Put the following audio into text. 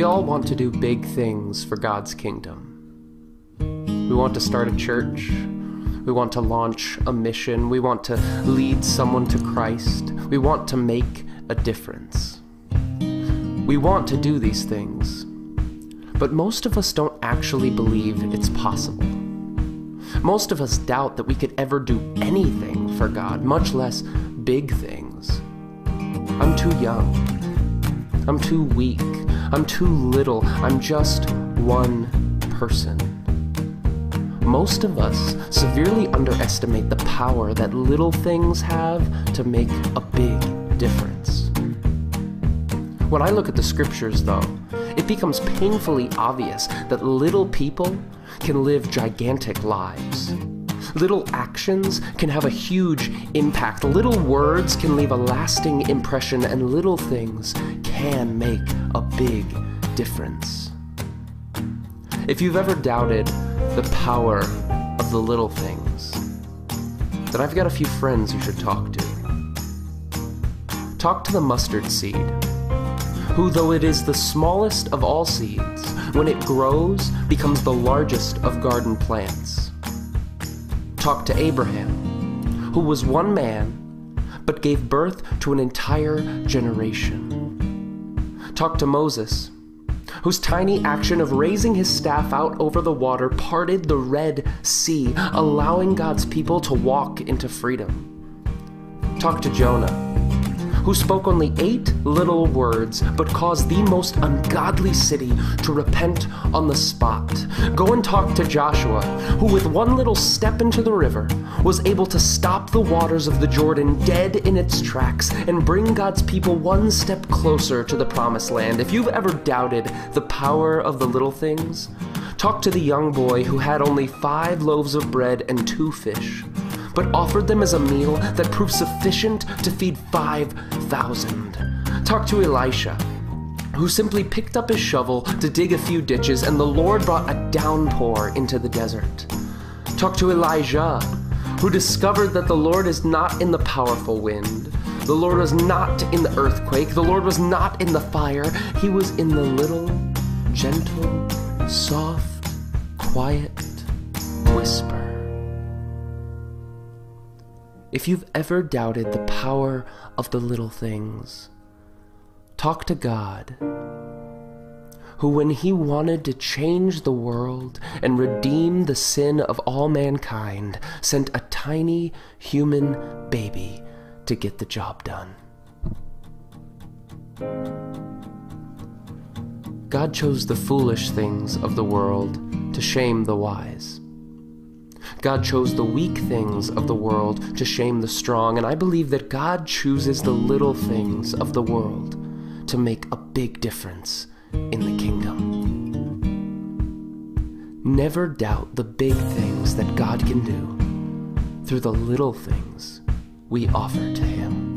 We all want to do big things for God's kingdom. We want to start a church. We want to launch a mission. We want to lead someone to Christ. We want to make a difference. We want to do these things, but most of us don't actually believe it's possible. Most of us doubt that we could ever do anything for God, much less big things. I'm too young. I'm too weak. I'm too little. I'm just one person. Most of us severely underestimate the power that little things have to make a big difference. When I look at the scriptures, though, it becomes painfully obvious that little people can live gigantic lives. Little actions can have a huge impact. Little words can leave a lasting impression, and little things can make a big difference. If you've ever doubted the power of the little things, then I've got a few friends you should talk to. Talk to the mustard seed, who, though it is the smallest of all seeds, when it grows, becomes the largest of garden plants. Talk to Abraham, who was one man, but gave birth to an entire generation. Talk to Moses, whose tiny action of raising his staff out over the water parted the Red Sea, allowing God's people to walk into freedom. Talk to Jonah, who spoke only 8 little words, but caused the most ungodly city to repent on the spot. Go and talk to Joshua, who with one little step into the river was able to stop the waters of the Jordan dead in its tracks and bring God's people one step closer to the promised land. If you've ever doubted the power of the little things, talk to the young boy who had only 5 loaves of bread and 2 fish, but offered them as a meal that proved sufficient to feed 5,000. Talk to Elisha, who simply picked up his shovel to dig a few ditches, and the Lord brought a downpour into the desert. Talk to Elijah, who discovered that the Lord is not in the powerful wind. The Lord was not in the earthquake. The Lord was not in the fire. He was in the little, gentle, soft, quiet whisper. If you've ever doubted the power of the little things, talk to God, who, when he wanted to change the world and redeem the sin of all mankind, sent a tiny human baby to get the job done. God chose the foolish things of the world to shame the wise. God chose the weak things of the world to shame the strong, and I believe that God chooses the little things of the world to make a big difference in the kingdom. Never doubt the big things that God can do through the little things we offer to him.